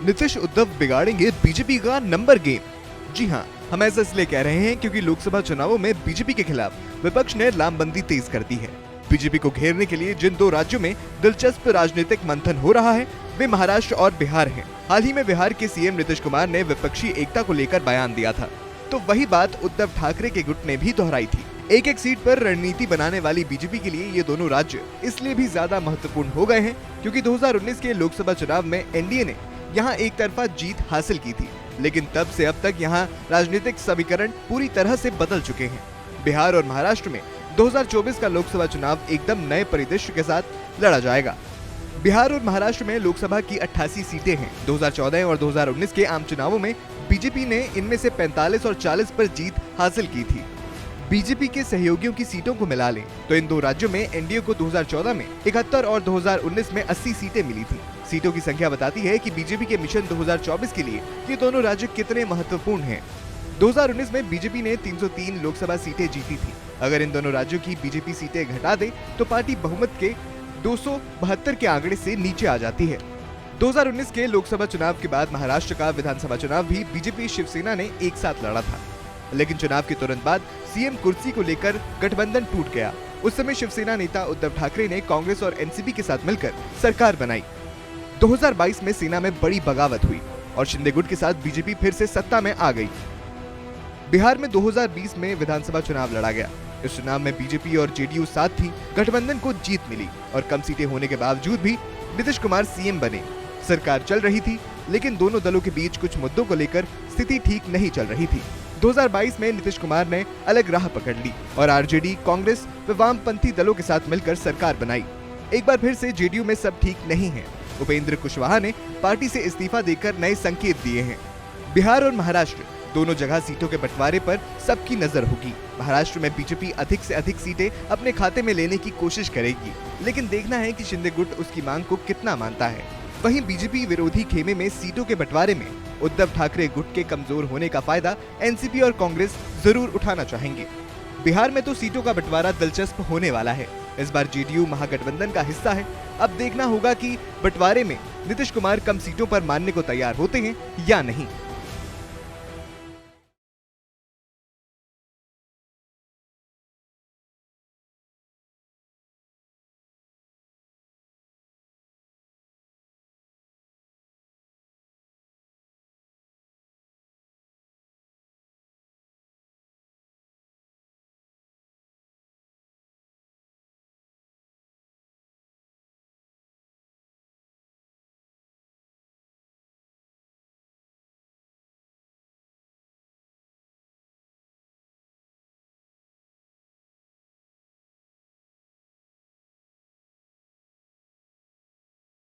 Nitish Uddhav बिगाड़ेंगे BJP का number game. जी हाँ, हम ऐसा इसलिए कह रहे हैं क्योंकि लोकसभा चुनावों में बीजेपी के खिलाफ विपक्ष ने लामबंदी तेज कर दी है। बीजेपी को घेरने के लिए जिन दो राज्यों में दिलचस्प राजनीतिक मंथन हो रहा है वे महाराष्ट्र और बिहार हैं। हाल ही में बिहार के सीएम नीतीश कुमार ने विपक्षी एकता को लेकर बयान दिया था, तो वही बात उद्धव ठाकरे के गुट ने भी दोहराई थी। एक एक सीट पर रणनीति बनाने वाली बीजेपी के लिए ये दोनों राज्य इसलिए भी ज्यादा महत्वपूर्ण हो गए हैं क्योंकि 2019 के लोकसभा चुनाव में एनडीए ने यहाँ एक तरफा जीत हासिल की थी, लेकिन तब से अब तक यहाँ राजनीतिक समीकरण पूरी तरह से बदल चुके हैं। बिहार और महाराष्ट्र में 2024 का लोकसभा चुनाव एकदम नए परिदृश्य के साथ लड़ा जाएगा। बिहार और महाराष्ट्र में लोकसभा की 88 सीटें हैं। 2014 और 2019 के आम चुनावों में बीजेपी ने इनमें से 45 और 40 पर जीत हासिल की थी। बीजेपी के सहयोगियों की सीटों को मिला लें तो इन दो राज्यों में एनडीए को 2014 में 71 और 2019 में 80 सीटें मिली थी। सीटों की संख्या बताती है कि बीजेपी के मिशन 2024 के लिए ये दोनों राज्य कितने महत्वपूर्ण हैं। 2019 में बीजेपी ने 303 लोकसभा सीटें जीती थी। अगर इन दोनों राज्यों की बीजेपी सीटें घटा दे तो पार्टी बहुमत के 272 के आंकड़े से नीचे आ जाती है। 2019 के लोकसभा चुनाव के बाद महाराष्ट्र का विधानसभा चुनाव भी बीजेपी शिवसेना ने एक साथ लड़ा था, लेकिन चुनाव के तुरंत बाद सीएम कुर्सी को लेकर गठबंधन टूट गया। उस समय शिवसेना नेता उद्धव ठाकरे ने कांग्रेस और एनसीपी के साथ मिलकर सरकार बनाई। 2022 में सेना में बड़ी बगावत हुई और शिंदे गुट के साथ बीजेपी फिर से सत्ता में आ गई। बिहार में 2020 में विधानसभा चुनाव लड़ा गया। इस चुनाव में बीजेपी और जेडीयू साथ थी। गठबंधन को जीत मिली और कम सीटें होने के बावजूद भी नीतीश कुमार सीएम बने। सरकार चल रही थी, लेकिन दोनों दलों के बीच कुछ मुद्दों को लेकर स्थिति ठीक नहीं चल रही थी। 2022 में नीतीश कुमार ने अलग राह पकड़ ली और आरजेडी, कांग्रेस व वामपंथी दलों के साथ मिलकर सरकार बनाई। एक बार फिर से जेडीयू में सब ठीक नहीं है। उपेंद्र कुशवाहा ने पार्टी से इस्तीफा देकर नए संकेत दिए हैं। बिहार और महाराष्ट्र दोनों जगह सीटों के बंटवारे पर सबकी नजर होगी। महाराष्ट्र में बीजेपी अधिक से अधिक सीटें अपने खाते में लेने की कोशिश करेगी, लेकिन देखना है कि शिंदे गुट उसकी मांग को कितना मानता है। वहीं बीजेपी विरोधी खेमे में सीटों के बंटवारे में उद्धव ठाकरे गुट के कमजोर होने का फायदा एनसीपी और कांग्रेस जरूर उठाना चाहेंगे। बिहार में तो सीटों का बंटवारा दिलचस्प होने वाला है। इस बार जेडीयू महागठबंधन का हिस्सा है। अब देखना होगा कि बंटवारे में नीतीश कुमार कम सीटों पर मानने को तैयार होते हैं या नहीं।